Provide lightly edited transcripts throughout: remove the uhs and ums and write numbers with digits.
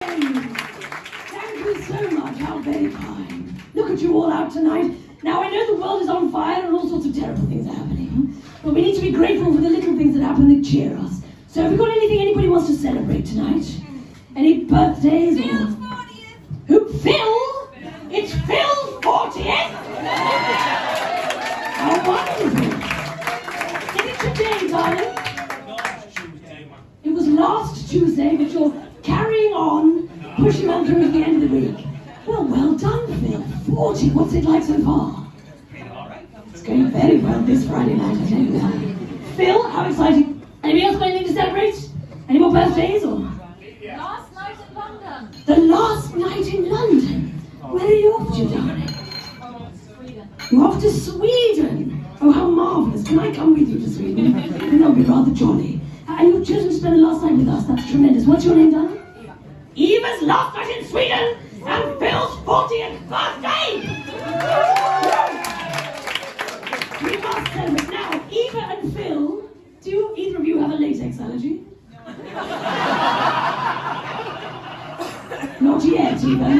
Thank you so much, how very kind. Look at you all out tonight. Now I know the world is on fire and all sorts of terrible things are happening, but we need to be grateful for the little things that happen that cheer us. So have we got anything anybody wants to celebrate tonight? Any birthdays or... Phil's 40th! Who? Phil? It's Phil's 40th? How wonderful. Is it today, darling? It was last Tuesday, but you're carrying on, pushing on through to the end of the week. Well done, Phil. 40, what's it like so far? It's going very well this Friday night, I tell you that. Phil, how exciting. Anybody else got anything to celebrate? Any more birthdays or? Last night in London. The last night in London? Where are you off to, darling? Sweden. You're off to Sweden? Oh, how marvellous. Can I come with you to Sweden? That would be rather jolly. And you've chosen to spend the last night with us. That's tremendous. What's your name, darling? Eva. Eva's last night in Sweden and Phil's 40th birthday! We must celebrate. Now, Eva and Phil, do either of you have a latex allergy? Not yet, Eva.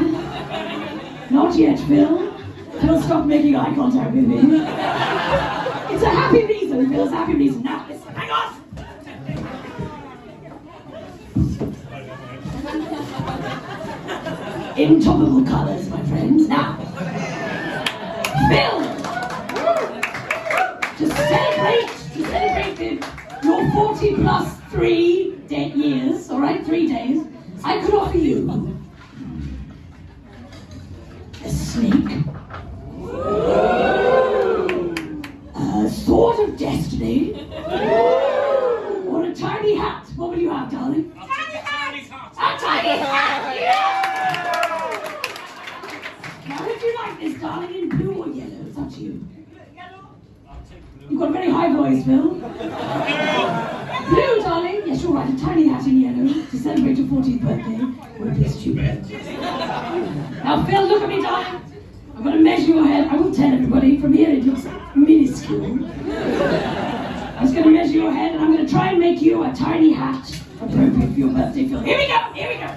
Not yet, Phil. Phil, stop making eye contact with me. It's a happy reason, Phil. It's a happy reason. Now, listen, hang on! In topical colours, my friends. Now, Phil, to celebrate your 40 plus 3 years, all right, 3 days, I could offer you a snake, a sword of destiny, or a tiny hat. What will you have, darling? Tiny hat! A tiny hat! Yeah! Now, if you like this, darling, in blue or yellow, it's up to you. Yellow. You've got a very high voice, Phil. Blue, darling. Yes, you're right. A tiny hat in yellow to celebrate your 40th birthday. Would be stupid. Now, Phil, look at me, darling. I'm going to measure your head. I will tell everybody. From here, it looks minuscule. I'm just going to measure your head, and I'm going to try and make you a tiny hat appropriate for your birthday, Phil. Here we go. Here we go.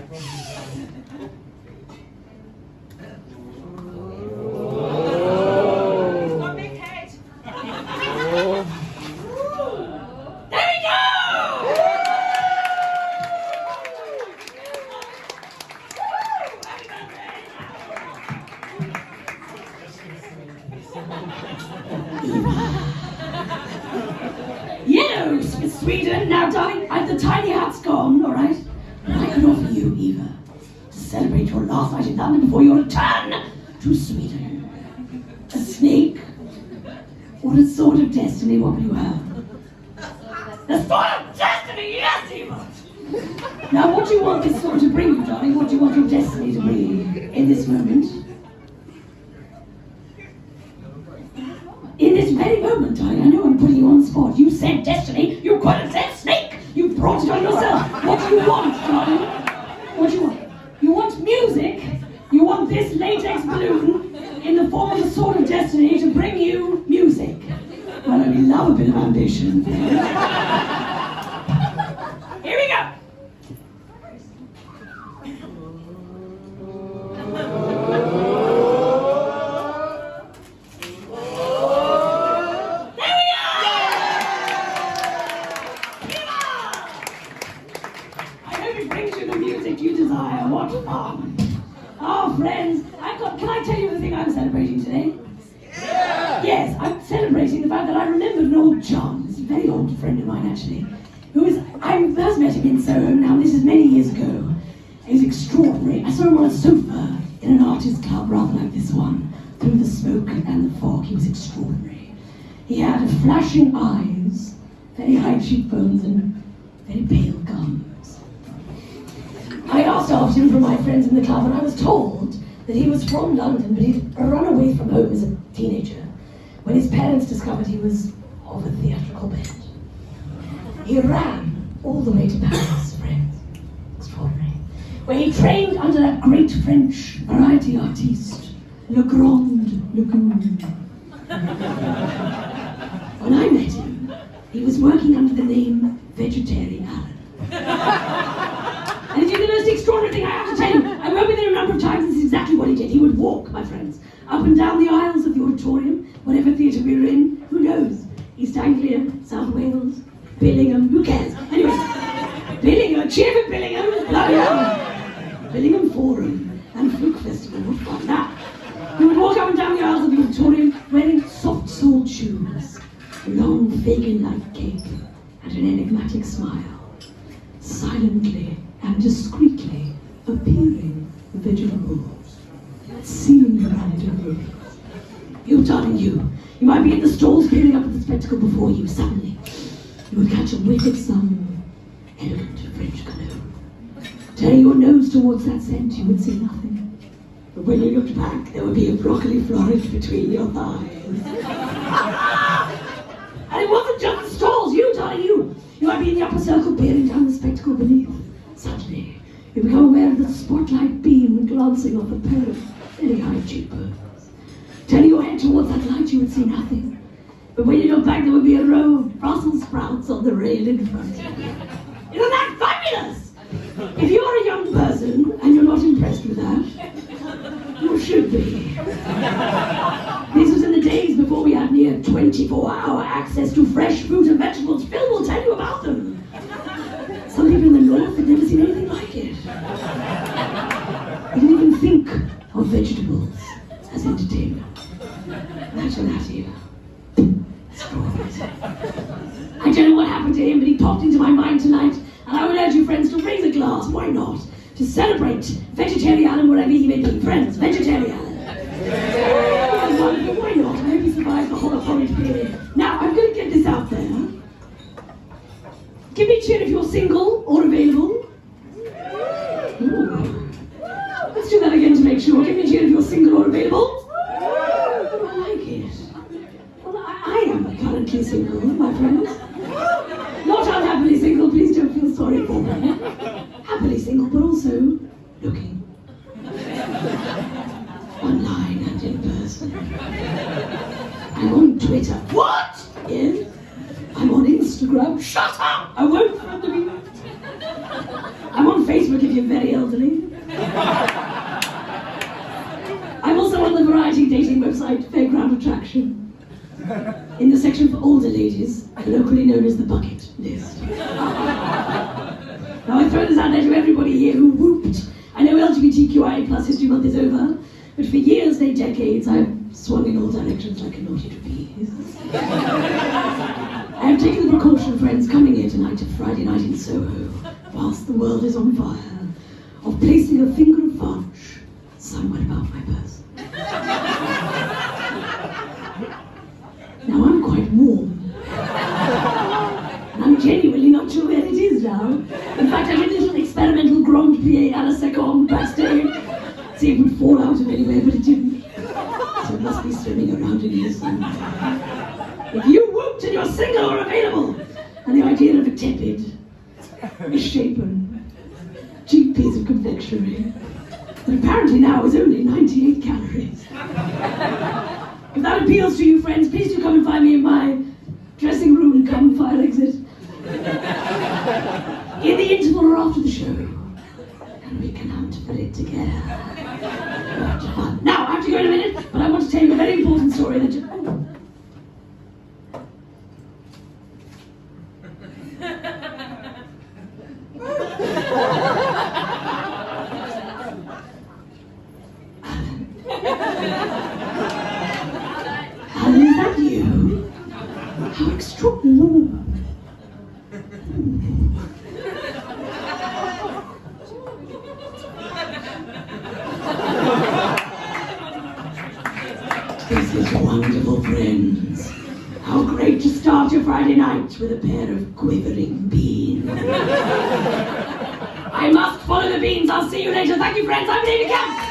Yellow, Sweden. Now, darling, the tiny hat's gone, all right? But I could offer you, Eva, to celebrate your last night in London before your return to Sweden. A snake or a sword of destiny. What will you have? The sword of destiny, yes, Eva. Now, what do you want this sword to bring you, darling? What do you want your destiny to bring you in this moment? In this very moment, darling, I know I'm putting you on the spot. You said destiny, you could have said snake. You brought it on yourself. What do you want, darling? What do you want? You want music? You want this latex balloon in the form of a sword of destiny to bring you music? Well, I love a bit of ambition. Here we go. What fun! Oh, friends, can I tell you the thing I'm celebrating today? Yeah. Yes, I'm celebrating the fact that I remembered an old John, this very old friend of mine actually, I first met him in Soho, now this is many years ago. He was extraordinary. I saw him on a sofa in an artist club, rather like this one, through the smoke and the fog. He was extraordinary. He had flashing eyes, very high cheekbones and very pale gums. I asked after him from my friends in the club, and I was told that he was from London, but he'd run away from home as a teenager when his parents discovered he was of a theatrical bent. He ran all the way to Paris, friends. Extraordinary. Where he trained under that great French variety artiste, Le Grand Legume. When I met him, he was working under the name Vegetarian Alan. And if you did the most extraordinary thing I have to tell you. I went with him a number of times. This is exactly what he did. He would walk, my friends, up and down the aisles of the auditorium, whatever theatre we were in. Who knows? East Anglia, South Wales, Billingham, who cares? Anyway, Billingham, cheer for Billingham, bloody hell. Billingham Forum and Fluke Festival, what fun. Now, he would walk up and down the aisles of the auditorium wearing soft-soled shoes, a long Fagin-like cape, and an enigmatic smile, silently and discreetly appearing vegetable, seeming random. You, darling, you might be in the stalls peering up at the spectacle before you. Suddenly, you would catch a whiff of some elegant French cologne. Turning your nose towards that scent, you would see nothing. But when you looked back, there would be a broccoli flourish between your thighs. And it wasn't just the stalls, you, darling, you might be in the upper circle peering down the spectacle beneath. Suddenly, you become aware of the spotlight beam glancing off a pair of very high cheekbones. Turning your head towards that light, you would see nothing. But when you look back, there would be a row of Brussels sprouts on the rail in front of you. Isn't that fabulous? If you're a young person and you're not impressed with that, you should be. This was in the days before we had near 24-hour access to fresh fruit and vegetables. Phil will tell you about them. Some people in the north had never seen anything like it. They didn't even think of vegetables as entertainment. Imagine that here. Strawberries. I don't know what happened to him, but he popped into my mind tonight, and I would urge you friends to raise a glass, why not, to celebrate vegetarian wherever he may be. Friends, vegetarian. Wonderful, why not? I hope he survived the whole horrid period. Now, I'm going to get this out there. Give me a cheer if you're single or available. Ooh. Let's do that again to make sure. Give me a cheer if you're single or available. Oh, I like it. Well, I am currently single, my friends. Not unhappily single, please don't feel sorry for me. Happily single, but also looking. Online and in person. I'm on Twitter. What? Yes. I'm on Instagram. Shut up! I won't front of you. I'm on Facebook if you're very elderly. I'm also on the variety dating website Fairground Attraction. In the section for older ladies, locally known as the bucket list. Now I throw this out there to everybody here who whooped. I know LGBTQIA+ History Month is over, but for years, decades, I've swung in all directions like a naughty trapeze. I have taken the precaution, friends, coming here tonight to Friday night in Soho, whilst the world is on fire, of placing a finger of fudge somewhere about my person. Now I'm quite warm. And I'm genuinely not sure where it is now. In fact, I did a little experimental Grand Prix à la seconde backstage. See if it would fall out of anywhere, but it didn't. So it must be swimming around in the sun. If you whooped and you're single or available, and the idea of a tepid, misshapen, cheap piece of confectionery that apparently now is only 98 calories. If that appeals to you, friends, please do come and find me in my dressing room, come fire exit. In the interval or after the show. And we can hunt for it together. Much fun. Now, I have to go in a minute, but I want to tell you a very important story that you... Oh. Alan, is that you? How extraordinary. This is wonderful, friends. How great to start your Friday night with a pair of quivering beans. I must follow the beans. I'll see you later. Thank you, friends. I'm Ada Campe.